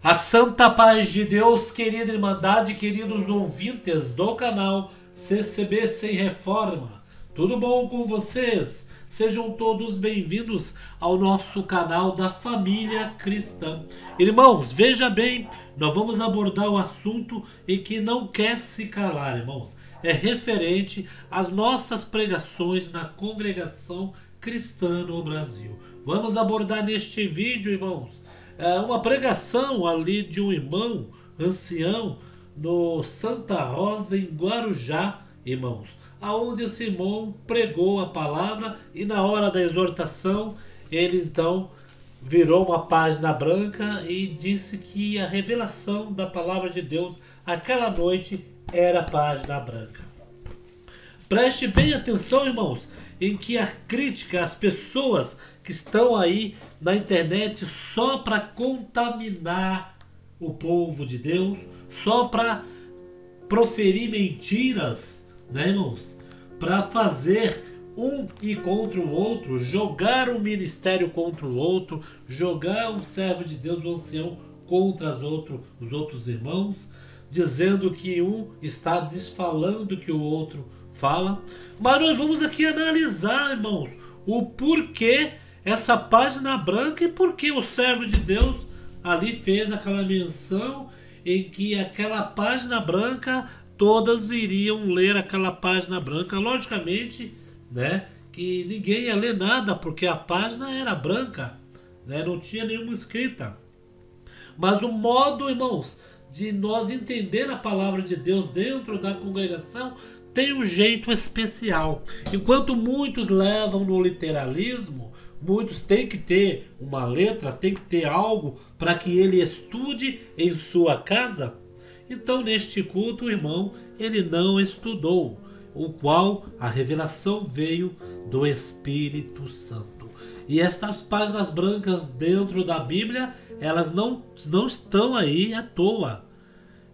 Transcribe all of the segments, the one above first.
A santa paz de Deus, querida Irmandade, queridos ouvintes do canal CCB Sem Reforma. Tudo bom com vocês? Sejam todos bem-vindos ao nosso canal da família cristã. Irmãos, veja bem, nós vamos abordar um assunto em que não quer se calar, irmãos. É referente às nossas pregações na congregação cristã no Brasil. Vamos abordar neste vídeo, irmãos, uma pregação ali de um irmão ancião no Santa Rosa, em Guarujá, irmãos, aonde esse irmão pregou a palavra e na hora da exortação ele então virou uma página branca e disse que a revelação da palavra de Deus aquela noite era a página branca. Preste bem atenção, irmãos, em que a crítica às pessoas que estão aí na internet só para contaminar o povo de Deus, só para proferir mentiras, né, irmãos? Para fazer um e contra o outro, jogar um ministério contra o outro, jogar um servo de Deus, um ancião, contra os outros irmãos, dizendo que um está desfalando que o outro fala. Mas nós vamos aqui analisar, irmãos, o porquê essa página branca e porquê o servo de Deus ali fez aquela menção em que aquela página branca, todas iriam ler aquela página branca. Logicamente, né, que ninguém ia ler nada porque a página era branca, né, não tinha nenhuma escrita. Mas o modo, irmãos, de nós entender a palavra de Deus dentro da congregação tem um jeito especial. Enquanto muitos levam no literalismo, muitos têm que ter uma letra, tem que ter algo para que ele estude em sua casa. Então neste culto o irmão, ele não estudou, o qual a revelação veio do Espírito Santo. E estas páginas brancas dentro da Bíblia, elas não estão aí à toa.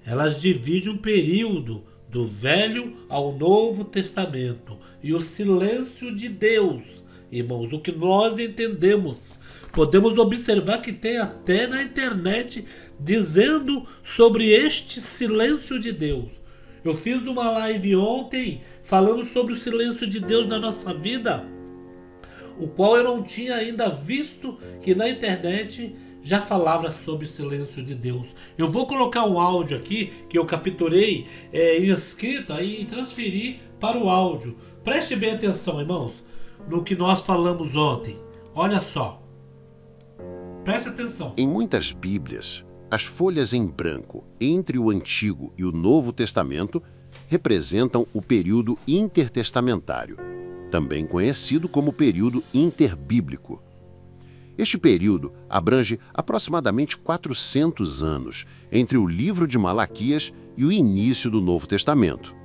Elas dividem um período do Velho ao Novo Testamento. E o silêncio de Deus, irmãos, o que nós entendemos, podemos observar que tem até na internet dizendo sobre este silêncio de Deus. Eu fiz uma live ontem falando sobre o silêncio de Deus na nossa vida, o qual eu não tinha ainda visto que na internet já falava sobre o silêncio de Deus. Eu vou colocar um áudio aqui que eu capturei em escrita e transferi para o áudio. Preste bem atenção, irmãos, no que nós falamos ontem. Olha só. Preste atenção. Em muitas Bíblias, as folhas em branco entre o Antigo e o Novo Testamento representam o período intertestamentário, também conhecido como período interbíblico. Este período abrange aproximadamente 400 anos entre o livro de Malaquias e o início do Novo Testamento.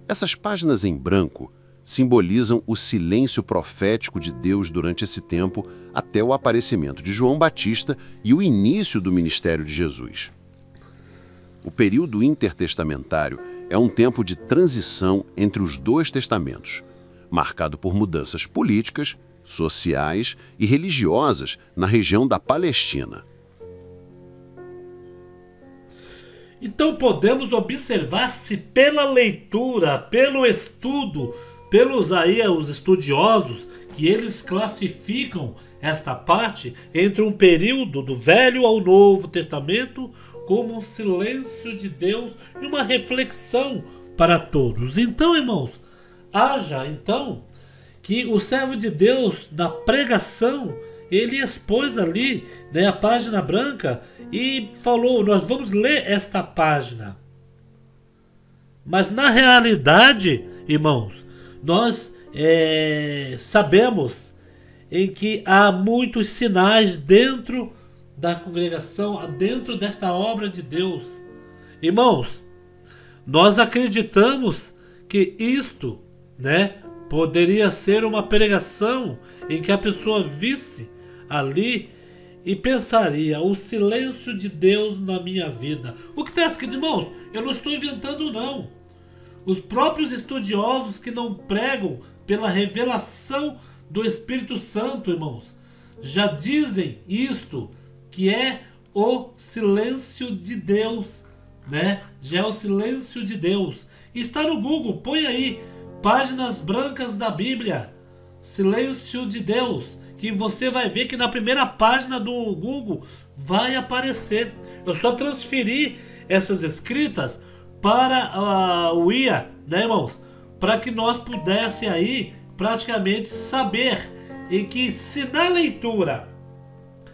Essas páginas em branco simbolizam o silêncio profético de Deus durante esse tempo até o aparecimento de João Batista e o início do ministério de Jesus. O período intertestamentário é um tempo de transição entre os dois testamentos, marcado por mudanças políticas, sociais e religiosas na região da Palestina. Então podemos observar se pela leitura, pelo estudo, pelos os estudiosos, que eles classificam esta parte entre um período do Velho ao Novo Testamento como um silêncio de Deus e uma reflexão para todos. Então, irmãos, haja então que o servo de Deus, na pregação, ele expôs ali, né, a página branca e falou, nós vamos ler esta página. Mas na realidade, irmãos, nós sabemos em que há muitos sinais dentro da congregação, dentro desta obra de Deus. Irmãos, nós acreditamos que isto, né, poderia ser uma pregação em que a pessoa visse ali e pensaria, o silêncio de Deus na minha vida. O que está escrito, irmãos? Eu não estou inventando, não. Os próprios estudiosos que não pregam pela revelação do Espírito Santo, irmãos, já dizem isto, que é o silêncio de Deus, né? Já é o silêncio de Deus. Está no Google, põe aí, páginas brancas da Bíblia, silêncio de Deus, que você vai ver que na primeira página do Google vai aparecer. Eu só transferi essas escritas para o IA, né, irmãos? Para que nós pudéssemos aí praticamente saber, e que se na leitura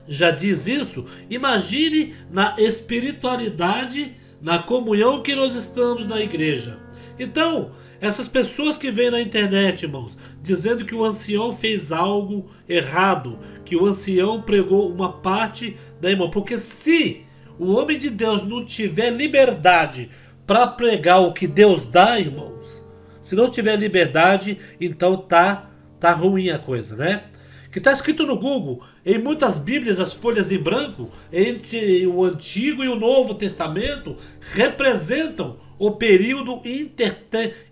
já diz isso, imagine na espiritualidade, na comunhão que nós estamos na igreja. Então, essas pessoas que vêm na internet, irmãos, dizendo que o ancião fez algo errado, que o ancião pregou uma parte da irmã, porque se o homem de Deus não tiver liberdade para pregar o que Deus dá, irmãos, se não tiver liberdade, então tá ruim a coisa, né? Que está escrito no Google, em muitas Bíblias, as folhas em branco, entre o Antigo e o Novo Testamento, representam o período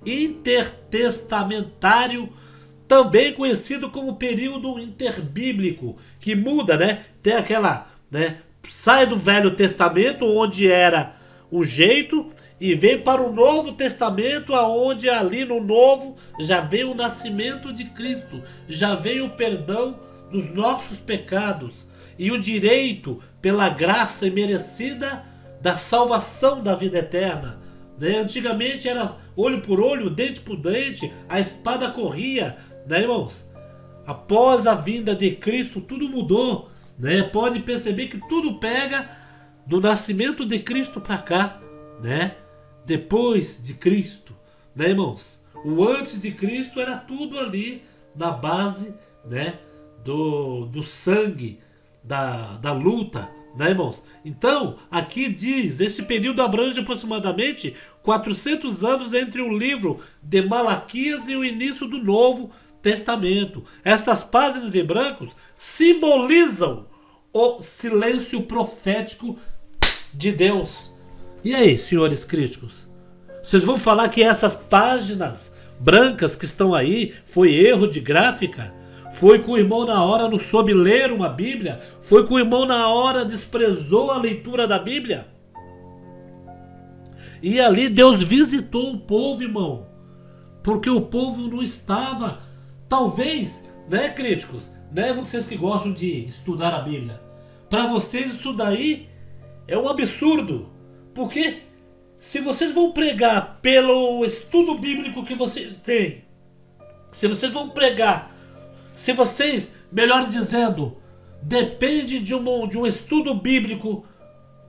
intertestamentário, também conhecido como período interbíblico, que muda, né? Tem aquela, né? Sai do Velho Testamento, onde era um jeito, e vem para o Novo Testamento, aonde ali no Novo já veio o nascimento de Cristo, já veio o perdão dos nossos pecados e o direito pela graça imerecida da salvação da vida eterna, né? Antigamente era olho por olho, dente por dente, a espada corria, né, irmãos? Após a vinda de Cristo tudo mudou, né? Pode perceber que tudo pega do nascimento de Cristo para cá, né? Depois de Cristo, né, irmãos? O antes de Cristo era tudo ali na base, né, do sangue, da luta, né, irmãos? Então, aqui diz, esse período abrange aproximadamente 400 anos entre o livro de Malaquias e o início do Novo Testamento. Essas páginas em brancos simbolizam o silêncio profético de Deus. E aí, senhores críticos? Vocês vão falar que essas páginas brancas que estão aí foi erro de gráfica? Foi que o irmão na hora não soube ler uma Bíblia? Foi que o irmão na hora desprezou a leitura da Bíblia? E ali Deus visitou o povo, irmão. Porque o povo não estava, talvez, né, críticos? Né, vocês que gostam de estudar a Bíblia. Para vocês isso daí é um absurdo. Porque se vocês vão pregar pelo estudo bíblico que vocês têm, se vocês vão pregar, se vocês, melhor dizendo, depende de um estudo bíblico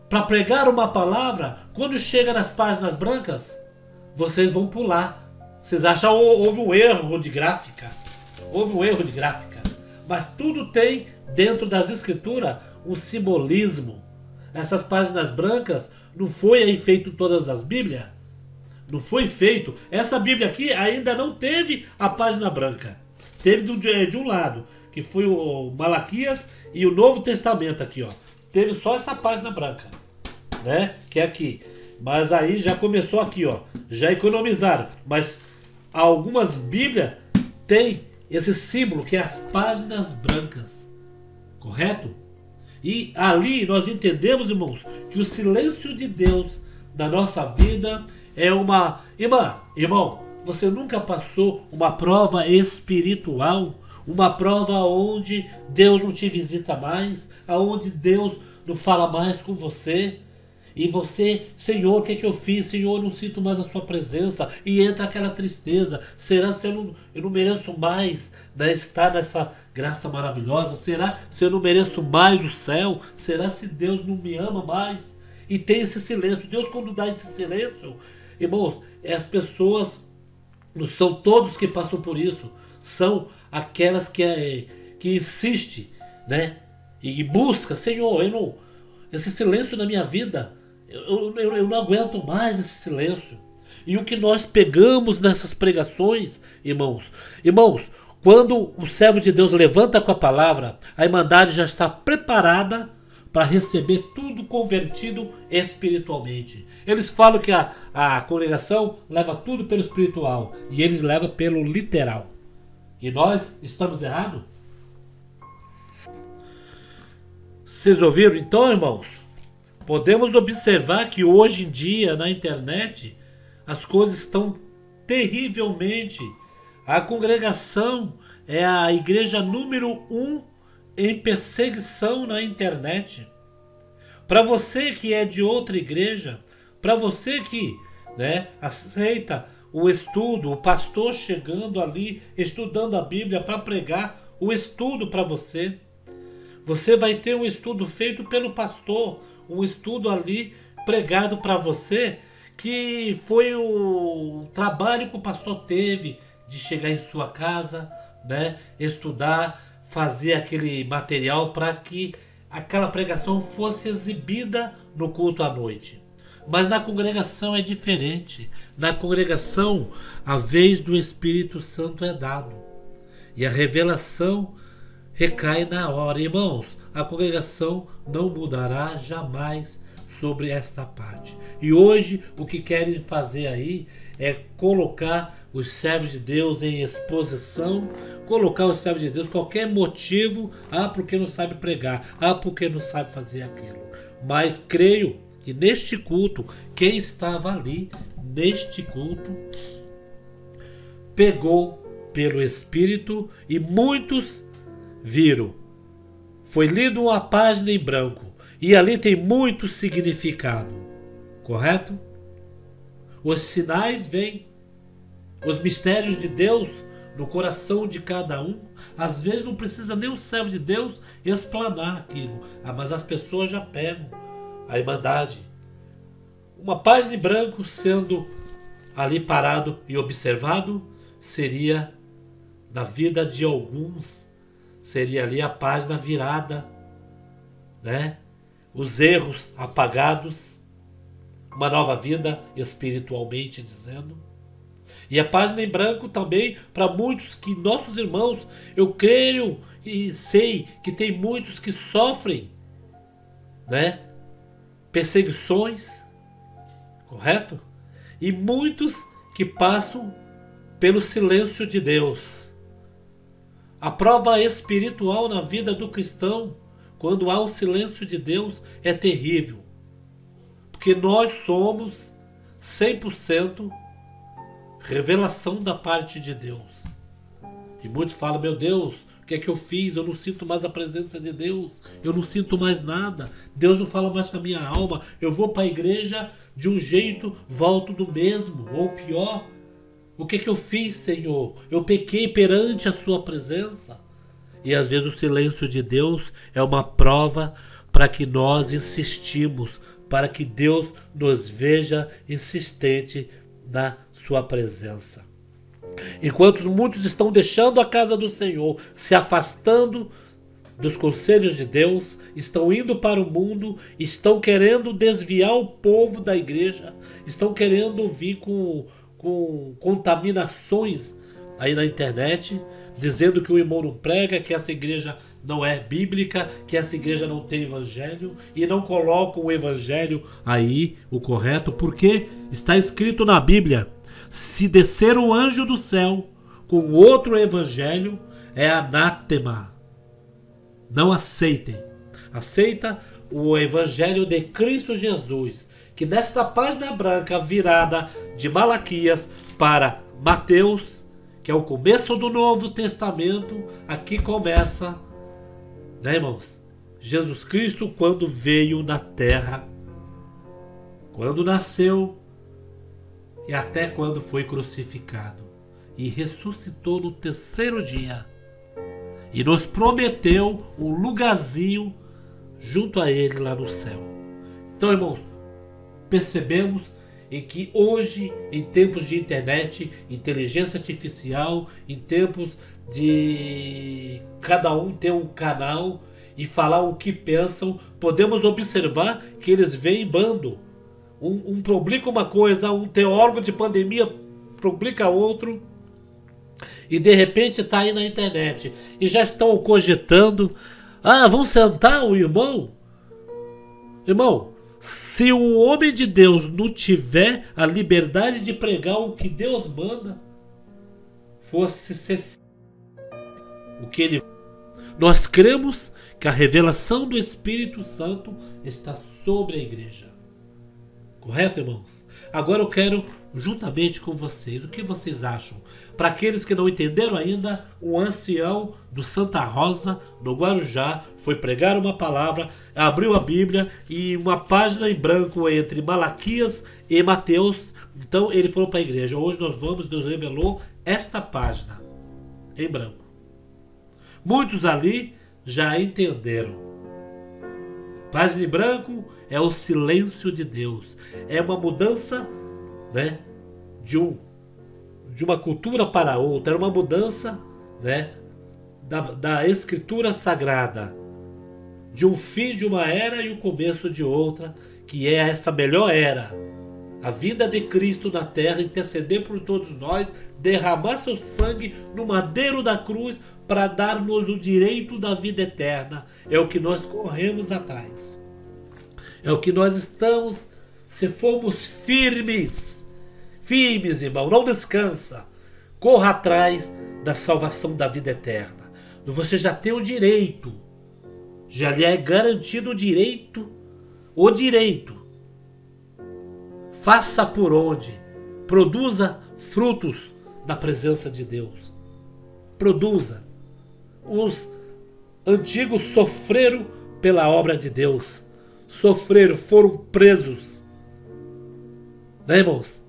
para pregar uma palavra, quando chega nas páginas brancas, vocês vão pular. Vocês acham que houve um erro de gráfica? Houve um erro de gráfica. Mas tudo tem dentro das escrituras um simbolismo. Essas páginas brancas não foi aí feito todas as Bíblias? Não foi feito. Essa Bíblia aqui ainda não teve a página branca. Teve de um lado, que foi o Malaquias e o Novo Testamento aqui, ó. Teve só essa página branca, né? Que é aqui. Mas aí já começou aqui, ó. Já economizaram. Mas algumas Bíblias têm esse símbolo que é as páginas brancas. Correto? E ali nós entendemos, irmãos, que o silêncio de Deus na nossa vida é uma... Irmão, você nunca passou uma prova espiritual? Uma prova onde Deus não te visita mais? Onde Deus não fala mais com você? E você, Senhor, o que é que eu fiz? Senhor, eu não sinto mais a sua presença. E entra aquela tristeza. Será que eu não mereço mais, né, estar nessa graça maravilhosa? Será que eu não mereço mais o céu? Será se Deus não me ama mais? E tem esse silêncio. Deus, quando dá esse silêncio, irmãos, as pessoas, não são todos que passam por isso. São aquelas que insistem, né? E busca, Senhor, esse silêncio na minha vida, eu não aguento mais esse silêncio. E o que nós pegamos nessas pregações, irmãos, quando o servo de Deus levanta com a palavra, a Irmandade já está preparada para receber tudo convertido espiritualmente. Eles falam que a congregação leva tudo pelo espiritual e eles levam pelo literal. E nós estamos errados? Vocês ouviram então, irmãos? podemos observar que hoje em dia na internet as coisas estão terrivelmente. A congregação é a igreja número 1 em perseguição na internet. Para você que é de outra igreja, para você que, aceita o estudo, o pastor chegando ali, estudando a Bíblia para pregar o estudo para você. Você vai ter um estudo feito pelo pastor, um estudo ali pregado para você, que foi o trabalho que o pastor teve de chegar em sua casa, estudar, fazer aquele material para que aquela pregação fosse exibida no culto à noite. Mas na congregação é diferente. Na congregação, a vez do Espírito Santo é dado. E a revelação recai na hora. Irmãos, a congregação não mudará jamais sobre esta parte. E hoje o que querem fazer aí é colocar os servos de Deus em exposição, colocar os servos de Deus qualquer motivo, porque não sabe pregar, porque não sabe fazer aquilo. Mas creio que neste culto, quem estava ali, neste culto, pegou pelo Espírito e muitos viram. Foi lido uma página em branco e ali tem muito significado, correto? Os sinais vêm, os mistérios de Deus no coração de cada um. Às vezes não precisa nem o servo de Deus explanar aquilo, mas as pessoas já pegam a Irmandade. Uma página em branco sendo ali parado e observado seria, na vida de alguns, seria ali a página virada, os erros apagados, uma nova vida espiritualmente dizendo. E a página em branco também para muitos que nossos irmãos, eu creio e sei que tem muitos que sofrem, perseguições, correto? E muitos que passam pelo silêncio de Deus. A prova espiritual na vida do cristão, quando há o silêncio de Deus, é terrível. Porque nós somos 100% revelação da parte de Deus. E muitos falam, meu Deus, o que é que eu fiz? Eu não sinto mais a presença de Deus. Eu não sinto mais nada. Deus não fala mais com a minha alma. Eu vou para a igreja de um jeito, volto do mesmo, ou pior. O que é que eu fiz, Senhor? Eu pequei perante a sua presença. E às vezes o silêncio de Deus é uma prova para que nós insistimos, para que Deus nos veja insistente na sua presença. Enquanto muitos estão deixando a casa do Senhor, se afastando dos conselhos de Deus, estão indo para o mundo, estão querendo desviar o povo da igreja, estão querendo vir com contaminações aí na internet, dizendo que o irmão não prega, que essa igreja não é bíblica, que essa igreja não tem evangelho, e não colocam o evangelho aí, o correto, porque está escrito na Bíblia: se descer o anjo do céu com outro evangelho, é anátema. Não aceitem. Aceita o evangelho de Cristo Jesus, que nesta página branca virada de Malaquias para Mateus, que é o começo do Novo Testamento, aqui começa, irmãos? Jesus Cristo, quando veio na terra, quando nasceu e até quando foi crucificado e ressuscitou no terceiro dia e nos prometeu um lugarzinho junto a ele lá no céu. Então, irmãos, percebemos em que hoje, em tempos de internet, inteligência artificial, em tempos de cada um ter um canal e falar o que pensam, podemos observar que eles vêm em bando. Um publica uma coisa, um teólogo de pandemia publica outro, e de repente está aí na internet e já estão cogitando: vão sentar o irmão? Irmão, se o homem de Deus não tiver a liberdade de pregar o que Deus manda, fosse ser o que ele... Nós cremos que a revelação do Espírito Santo está sobre a igreja. Correto, irmãos? Agora eu quero, juntamente com vocês, o que vocês acham? Para aqueles que não entenderam ainda, o ancião do Santa Rosa, no Guarujá, foi pregar uma palavra, abriu a Bíblia e uma página em branco entre Malaquias e Mateus. Então ele falou para a igreja: hoje Deus revelou esta página em branco. Muitos ali já entenderam. Página em branco é o silêncio de Deus. É uma mudança, né, de uma cultura para outra. É uma mudança, né, da escritura sagrada. De um fim de uma era e o começo de outra, que é essa melhor era. A vida de Cristo na terra, interceder por todos nós, derramar seu sangue no madeiro da cruz para dar-nos o direito da vida eterna. É o que nós corremos atrás. É o que nós estamos, se formos firmes, irmão, não descansa. Corra atrás da salvação da vida eterna. Você já tem o direito, já lhe é garantido o direito. Faça por onde, produza frutos da presença de Deus. Produza. Os antigos sofreram pela obra de Deus. Sofreram, foram presos. Né, irmãos?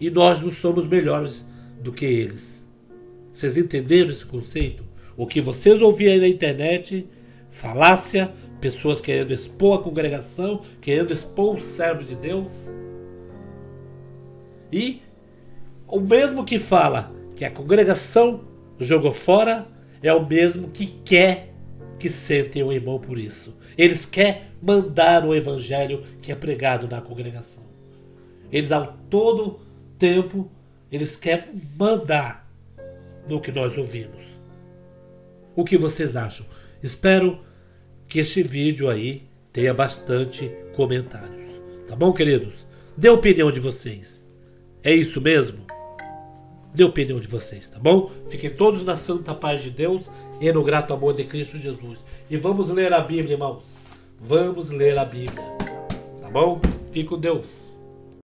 E nós não somos melhores do que eles. Vocês entenderam esse conceito? O que vocês ouviram aí na internet, falácia, pessoas querendo expor a congregação, querendo expor os servos de Deus. E o mesmo que fala que a congregação jogou fora é o mesmo que quer que sentem o irmão por isso. Eles querem mandar o evangelho que é pregado na congregação. Eles, ao todo tempo, eles querem mandar no que nós ouvimos. O que vocês acham? Espero que este vídeo aí tenha bastante comentários. Tá bom, queridos? Dê a opinião de vocês. É isso mesmo? Dê a opinião de vocês, tá bom? Fiquem todos na santa paz de Deus e no grato amor de Cristo Jesus. E vamos ler a Bíblia, irmãos. Vamos ler a Bíblia. Tá bom? Fique com Deus.